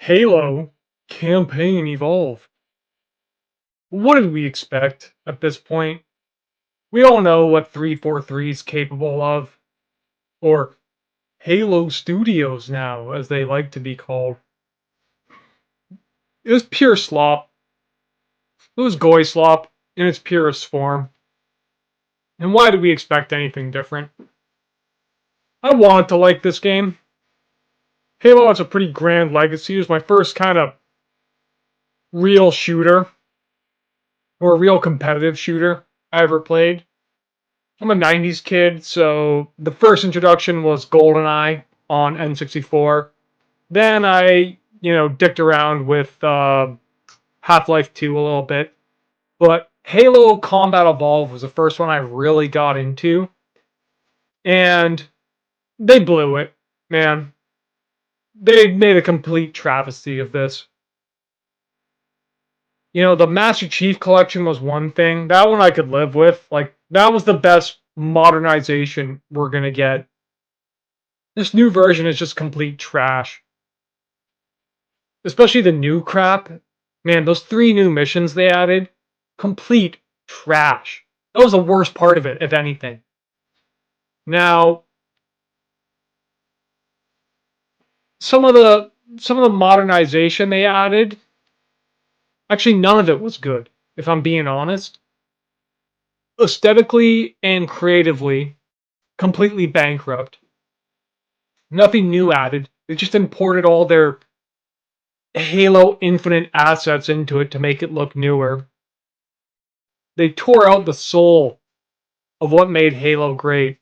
Halo campaign evolve. What did we expect at this point? We all know what 343 is capable of, or Halo Studios now, as they like to be called. It was pure slop. It was goy slop in its purest form. And why did we expect anything different? I wanted to like this game. Halo has a pretty grand legacy. It was my first kind of real shooter, or real competitive shooter I ever played. I'm a 90s kid, so the first introduction was GoldenEye on N64. Then I, dicked around with Half-Life 2 a little bit. But Halo Combat Evolved was the first one I really got into. And they blew it, man. They made a complete travesty of this. The Master Chief Collection was one thing. That one I could live with. Like, that was the best modernization we're gonna get. This new version is just complete trash. Especially the new crap. Man, those 3 new missions they added, complete trash. That was the worst part of it, if anything. Now, some of the modernization they added, actually none of it was good, if I'm being honest. Aesthetically and creatively, completely bankrupt. Nothing new added. They just imported all their Halo Infinite assets into it to make it look newer. They tore out the soul of what made Halo great.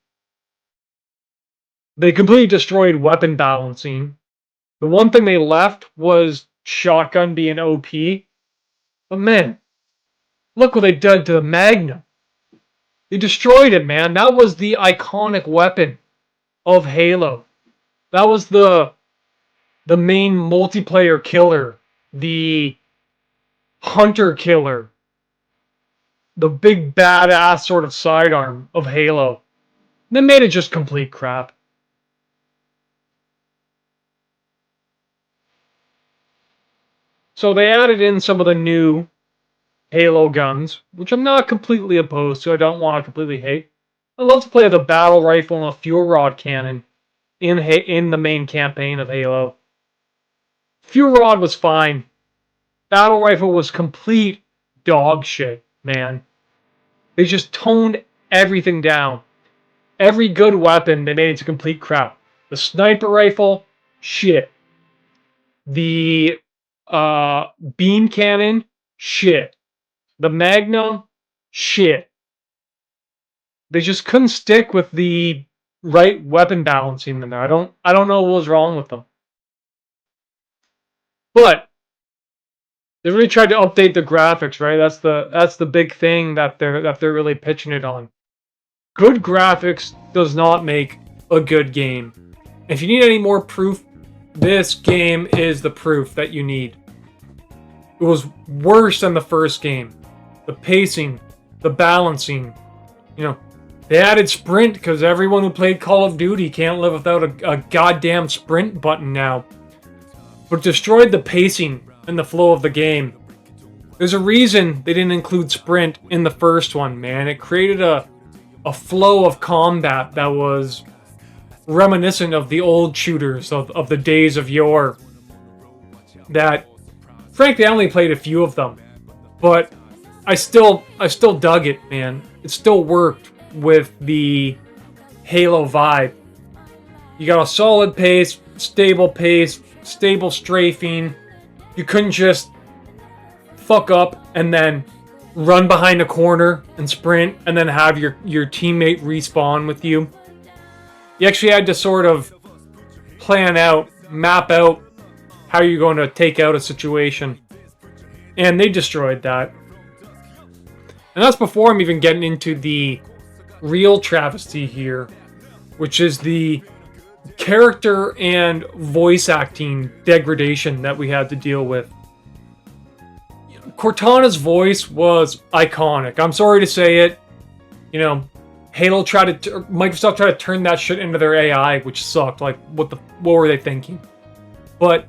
They completely destroyed weapon balancing. The one thing they left was shotgun being OP. But man, look what they did to the Magnum. They destroyed it, man. That was the iconic weapon of Halo. That was the main multiplayer killer, the hunter killer, the big badass sort of sidearm of Halo. They made it just complete crap. So they added in some of the new Halo guns, which I'm not completely opposed to. I don't want to completely hate. I love to play the battle rifle and a fuel rod cannon in the main campaign of Halo. Fuel rod was fine. Battle rifle was complete dog shit, man. They just toned everything down. Every good weapon they made into complete crap. The sniper rifle, shit. The beam cannon, shit. The Magnum, shit. They just couldn't stick with the right weapon balancing in there. I don't know what was wrong with them. But they really tried to update the graphics, right? That's the big thing that they're really pitching it on. Good graphics does not make a good game. If you need any more proof, this game is the proof that you need. It was worse than the first game. The pacing, the balancing, they added sprint because everyone who played Call of Duty can't live without a goddamn sprint button now. But destroyed the pacing and the flow of the game. There's a reason they didn't include sprint in the first one, man. It created a flow of combat that was reminiscent of the old shooters of the days of yore. That, frankly, I only played a few of them. But I still dug it, man. It still worked with the Halo vibe. You got a solid pace, stable strafing. You couldn't just fuck up and then run behind a corner and sprint and then have your teammate respawn with you. You actually had to sort of map out how you're going to take out a situation. And they destroyed that. And that's before I'm even getting into the real travesty here, which is the character and voice acting degradation that we had to deal with. Cortana's voice was iconic. I'm sorry to say it. Microsoft tried to turn that shit into their AI, which sucked. Like, what were they thinking? But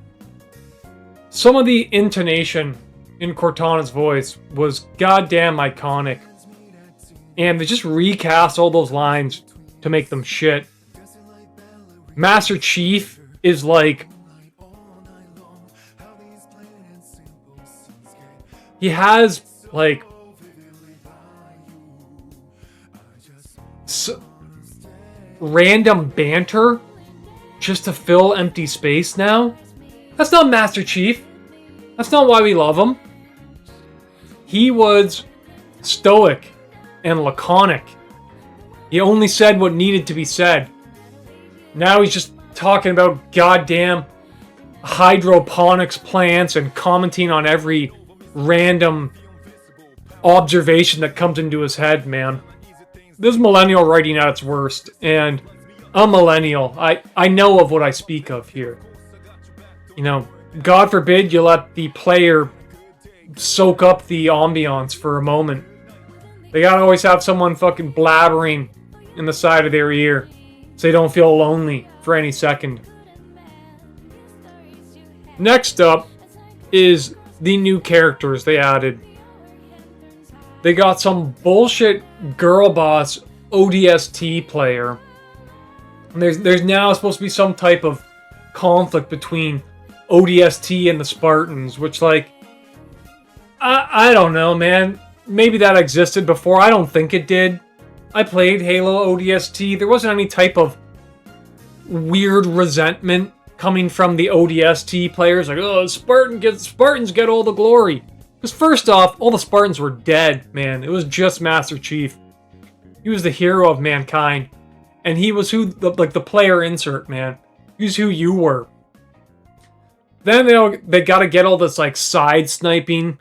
Some of the intonation in Cortana's voice was goddamn iconic. And they just recast all those lines to make them shit. Master Chief is like... he has, like... random banter just to fill empty space now. That's not Master Chief. That's not why we love him. He was stoic and laconic. He only said what needed to be said. Now he's just talking about goddamn hydroponics plants and commenting on every random observation that comes into his head, man. This is millennial writing at its worst, and I'm millennial. I know of what I speak of here. You know, God forbid you let the player soak up the ambiance for a moment. They gotta always have someone fucking blabbering in the side of their ear so they don't feel lonely for any second. Next up is the new characters they added. They got some bullshit girl boss ODST player. And there's now supposed to be some type of conflict between ODST and the Spartans, which, like, I don't know, man. Maybe that existed before. I don't think it did. I played Halo ODST. There wasn't any type of weird resentment coming from the ODST players. Like, oh, Spartans get all the glory. Because first off, all the Spartans were dead, man. It was just Master Chief. He was the hero of mankind. And he was the player insert, man. He was who you were. Then they gotta get all this, like, side sniping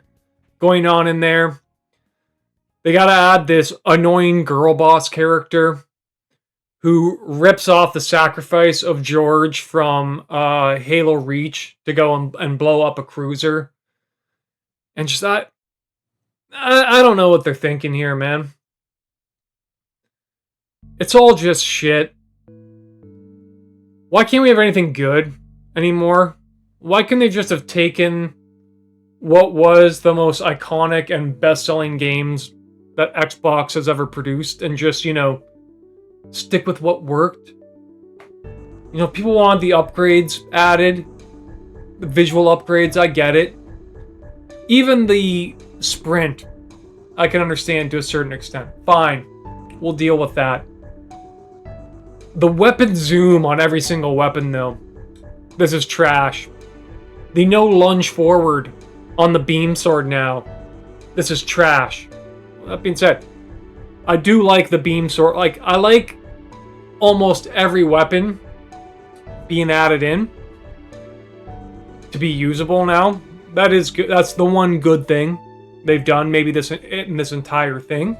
going on in there. They gotta add this annoying girl boss character who rips off the sacrifice of George from Halo Reach to go and blow up a cruiser. And just I don't know what they're thinking here, man. It's all just shit. Why can't we have anything good anymore? Why couldn't they just have taken what was the most iconic and best-selling games that Xbox has ever produced and just, you know, stick with what worked? You know, people want the upgrades added, the visual upgrades, I get it. Even the sprint, I can understand to a certain extent. Fine, we'll deal with that. The weapon zoom on every single weapon, though, this is trash. The no lunge forward on the beam sword now, this is trash. That being said, I do like the beam sword. Like, I like almost every weapon being added in to be usable now. That is good. That's the one good thing they've done, maybe in this entire thing.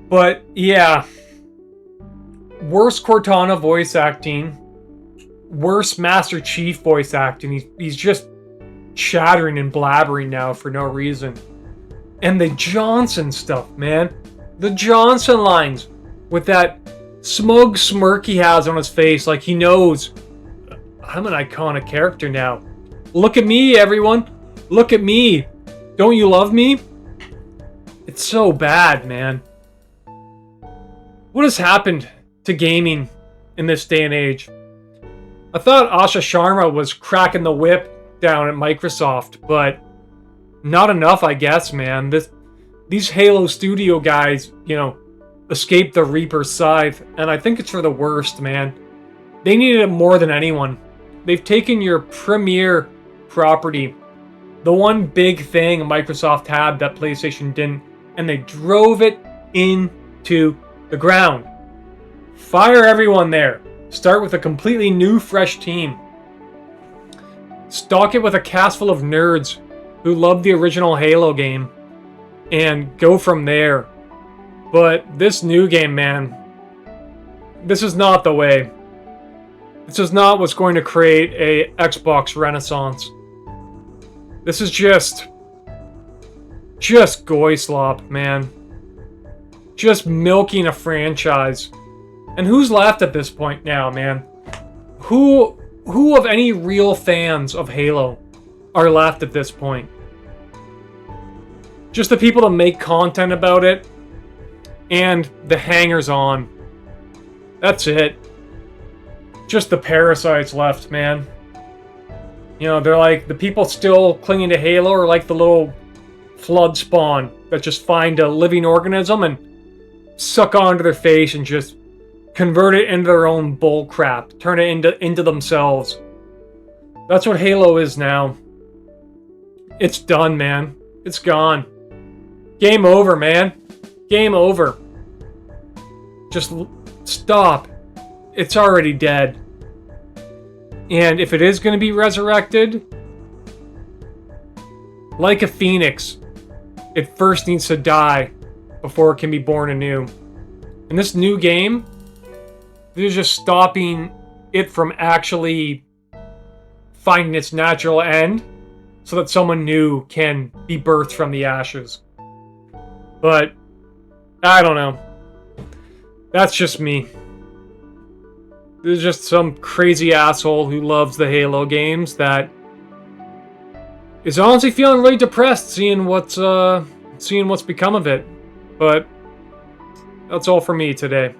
But yeah, worse Cortana voice acting, worse Master Chief voice acting. He's just chattering and blabbering now for no reason. And the Johnson stuff, man. The Johnson lines with that smug smirk he has on his face, like he knows I'm an iconic character now. Look at me, everyone. Look at me. Don't you love me? It's so bad, man. What has happened to gaming in this day and age? I thought Asha Sharma was cracking the whip down at Microsoft, but not enough, I guess, man. These Halo Studio guys, you know, escaped the Reaper's scythe, and I think it's for the worst, man. They needed it more than anyone. They've taken your premier property, the one big thing Microsoft had that PlayStation didn't, and they drove it into the ground. Fire everyone there. Start with a completely new, fresh team. Stock it with a cast full of nerds who loved the original Halo game, and go from there. But this new game, man, this is not the way. This is not what's going to create a Xbox renaissance. This is just goy slop, man. Just milking a franchise. And who's left at this point now, man? Who who of any real fans of Halo are left at this point? Just the people that make content about it and the hangers-on. That's it. Just the parasites left, man. You know, they're like, the people still clinging to Halo are like the little flood spawn that just find a living organism and suck onto their face and just convert it into their own bull crap. Turn it into themselves. That's what Halo is now. It's done, man. It's gone. Game over, man. Game over. Just stop. It's already dead. And if it is going to be resurrected, like a phoenix, it first needs to die before it can be born anew. In this new game, they're just stopping it from actually finding its natural end so that someone new can be birthed from the ashes. But, I don't know. That's just me. There's just some crazy asshole who loves the Halo games that is honestly feeling really depressed seeing what's become of it. But that's all for me today.